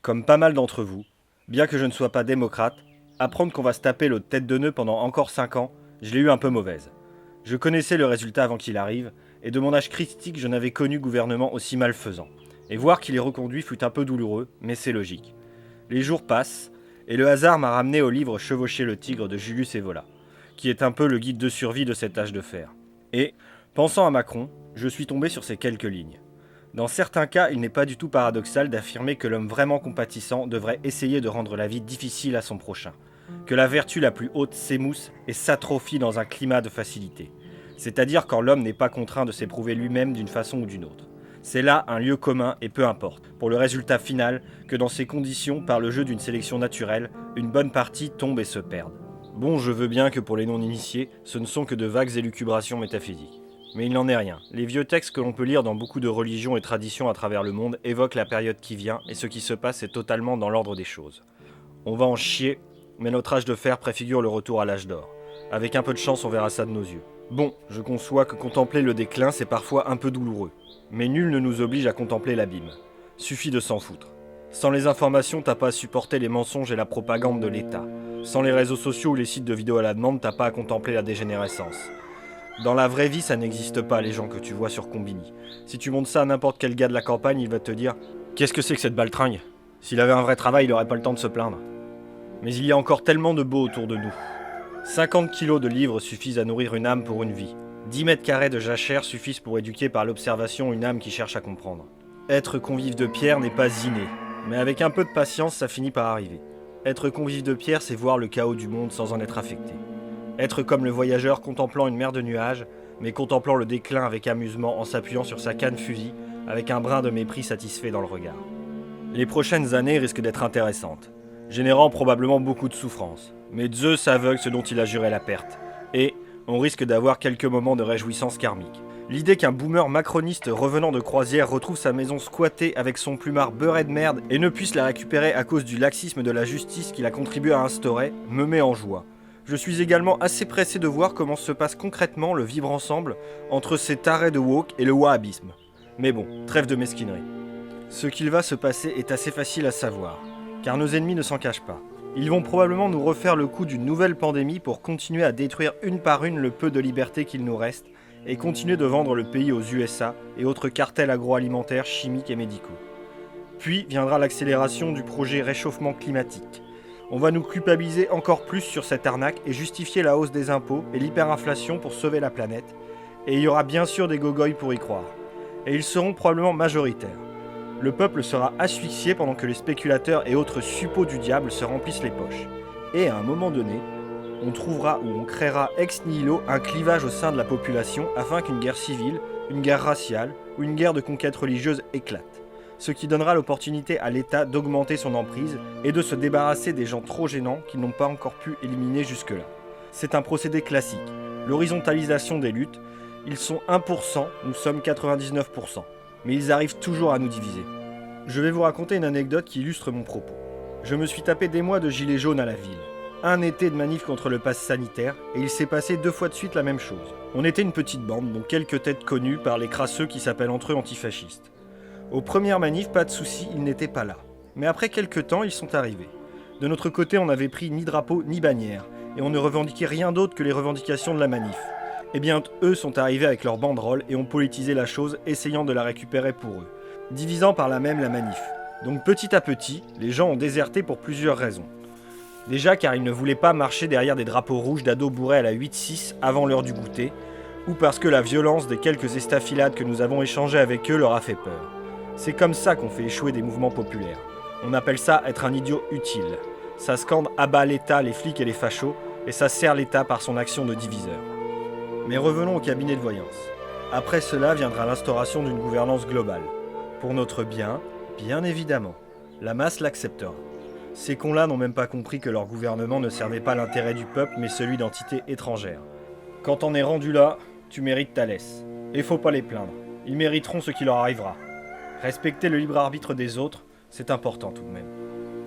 Comme pas mal d'entre vous, bien que je ne sois pas démocrate, apprendre qu'on va se taper l'autre tête de nœud pendant encore 5 ans, je l'ai eu un peu mauvaise. Je connaissais le résultat avant qu'il arrive, et de mon âge critique, je n'avais connu gouvernement aussi malfaisant. Et voir qu'il est reconduit fut un peu douloureux, mais c'est logique. Les jours passent, et le hasard m'a ramené au livre Chevaucher le tigre de Julius Evola, qui est un peu le guide de survie de cet âge de fer. Et, pensant à Macron, je suis tombé sur ces quelques lignes. Dans certains cas, il n'est pas du tout paradoxal d'affirmer que l'homme vraiment compatissant devrait essayer de rendre la vie difficile à son prochain, que la vertu la plus haute s'émousse et s'atrophie dans un climat de facilité, c'est-à-dire quand l'homme n'est pas contraint de s'éprouver lui-même d'une façon ou d'une autre. C'est là un lieu commun et peu importe, pour le résultat final, que dans ces conditions, par le jeu d'une sélection naturelle, une bonne partie tombe et se perd. Bon, je veux bien que pour les non-initiés, ce ne sont que de vagues élucubrations métaphysiques. Mais il n'en est rien. Les vieux textes que l'on peut lire dans beaucoup de religions et traditions à travers le monde évoquent la période qui vient, et ce qui se passe est totalement dans l'ordre des choses. On va en chier, mais notre âge de fer préfigure le retour à l'âge d'or. Avec un peu de chance, on verra ça de nos yeux. Bon, je conçois que contempler le déclin, c'est parfois un peu douloureux. Mais nul ne nous oblige à contempler l'abîme. Suffit de s'en foutre. Sans les informations, t'as pas à supporter les mensonges et la propagande de l'État. Sans les réseaux sociaux ou les sites de vidéos à la demande, t'as pas à contempler la dégénérescence. Dans la vraie vie, ça n'existe pas, les gens que tu vois sur Combini. Si tu montres ça à n'importe quel gars de la campagne, il va te dire « Qu'est-ce que c'est que cette baltringue ?» S'il avait un vrai travail, il aurait pas le temps de se plaindre. Mais il y a encore tellement de beau autour de nous. 50 kilos de livres suffisent à nourrir une âme pour une vie. 10 mètres carrés de jachère suffisent pour éduquer par l'observation une âme qui cherche à comprendre. Être convive de Pierre n'est pas inné, mais avec un peu de patience, ça finit par arriver. Être convive de Pierre, c'est voir le chaos du monde sans en être affecté. Être comme le voyageur contemplant une mer de nuages, mais contemplant le déclin avec amusement en s'appuyant sur sa canne fusil, avec un brin de mépris satisfait dans le regard. Les prochaines années risquent d'être intéressantes, générant probablement beaucoup de souffrance. Mais Zeus aveugle ce dont il a juré la perte. Et on risque d'avoir quelques moments de réjouissance karmique. L'idée qu'un boomer macroniste revenant de croisière retrouve sa maison squattée avec son plumard beurré de merde et ne puisse la récupérer à cause du laxisme de la justice qu'il a contribué à instaurer me met en joie. Je suis également assez pressé de voir comment se passe concrètement le vivre ensemble entre ces tarés de woke et le wahhabisme. Mais bon, trêve de mesquinerie. Ce qu'il va se passer est assez facile à savoir, car nos ennemis ne s'en cachent pas. Ils vont probablement nous refaire le coup d'une nouvelle pandémie pour continuer à détruire une par une le peu de liberté qu'il nous reste et continuer de vendre le pays aux USA et autres cartels agroalimentaires, chimiques et médicaux. Puis viendra l'accélération du projet réchauffement climatique. On va nous culpabiliser encore plus sur cette arnaque et justifier la hausse des impôts et l'hyperinflation pour sauver la planète. Et il y aura bien sûr des gogoys pour y croire. Et ils seront probablement majoritaires. Le peuple sera asphyxié pendant que les spéculateurs et autres suppôts du diable se remplissent les poches. Et à un moment donné, on trouvera ou on créera ex nihilo un clivage au sein de la population afin qu'une guerre civile, une guerre raciale ou une guerre de conquête religieuse éclate. Ce qui donnera l'opportunité à l'État d'augmenter son emprise et de se débarrasser des gens trop gênants qu'ils n'ont pas encore pu éliminer jusque-là. C'est un procédé classique. L'horizontalisation des luttes, ils sont 1%, nous sommes 99%. Mais ils arrivent toujours à nous diviser. Je vais vous raconter une anecdote qui illustre mon propos. Je me suis tapé des mois de gilets jaunes à la ville. Un été de manif contre le pass sanitaire, et il s'est passé 2 fois de suite la même chose. On était une petite bande, dont quelques têtes connues par les crasseux qui s'appellent entre eux antifascistes. Aux premières manifs, pas de soucis, ils n'étaient pas là. Mais après quelques temps, ils sont arrivés. De notre côté, on n'avait pris ni drapeau ni bannière, et on ne revendiquait rien d'autre que les revendications de la manif. Eh bien, eux sont arrivés avec leurs banderoles et ont politisé la chose, essayant de la récupérer pour eux, divisant par là même la manif. Donc petit à petit, les gens ont déserté pour plusieurs raisons. Déjà car ils ne voulaient pas marcher derrière des drapeaux rouges d'ados bourrés à la 8-6 avant l'heure du goûter, ou parce que la violence des quelques estafilades que nous avons échangées avec eux leur a fait peur. C'est comme ça qu'on fait échouer des mouvements populaires. On appelle ça être un idiot utile. Ça scande à bas l'État, les flics et les fachos, et ça sert l'État par son action de diviseur. Mais revenons au cabinet de voyance. Après cela viendra l'instauration d'une gouvernance globale. Pour notre bien, bien évidemment. La masse l'acceptera. Ces cons-là n'ont même pas compris que leur gouvernement ne servait pas l'intérêt du peuple, mais celui d'entités étrangères. Quand on est rendu là, tu mérites ta laisse. Et faut pas les plaindre. Ils mériteront ce qui leur arrivera. Respecter le libre arbitre des autres, c'est important tout de même.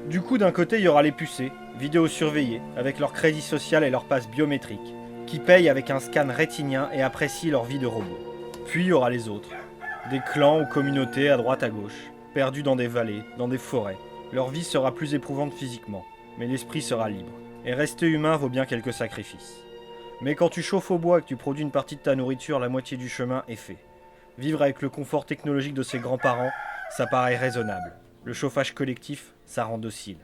Du coup, d'un côté, il y aura les pucés, vidéosurveillés, avec leur crédit social et leur passe biométrique, qui payent avec un scan rétinien et apprécient leur vie de robot. Puis il y aura les autres. Des clans ou communautés à droite à gauche, perdus dans des vallées, dans des forêts. Leur vie sera plus éprouvante physiquement, mais l'esprit sera libre. Et rester humain vaut bien quelques sacrifices. Mais quand tu chauffes au bois et que tu produis une partie de ta nourriture, la moitié du chemin est fait. Vivre avec le confort technologique de ses grands-parents, ça paraît raisonnable. Le chauffage collectif, ça rend docile.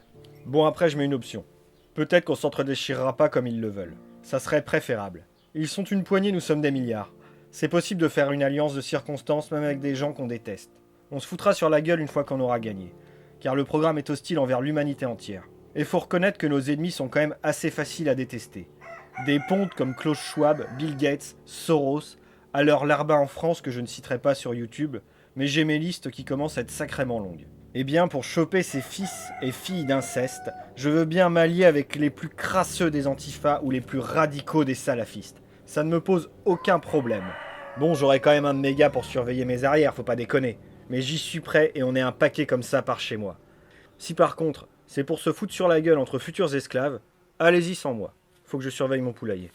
Bon, après, je mets une option. Peut-être qu'on s'entre-déchirera pas comme ils le veulent. Ça serait préférable. Ils sont une poignée, nous sommes des milliards. C'est possible de faire une alliance de circonstances même avec des gens qu'on déteste. On se foutra sur la gueule une fois qu'on aura gagné. Car le programme est hostile envers l'humanité entière. Et faut reconnaître que nos ennemis sont quand même assez faciles à détester. Des pontes comme Klaus Schwab, Bill Gates, Soros, à leur larbin en France que je ne citerai pas sur YouTube, mais j'ai mes listes qui commencent à être sacrément longues. Eh bien, pour choper ces fils et filles d'inceste, je veux bien m'allier avec les plus crasseux des antifas ou les plus radicaux des salafistes. Ça ne me pose aucun problème. Bon, j'aurai quand même un de mes gars pour surveiller mes arrières, faut pas déconner. Mais j'y suis prêt et on est un paquet comme ça par chez moi. Si par contre, c'est pour se foutre sur la gueule entre futurs esclaves, allez-y sans moi. Faut que je surveille mon poulailler.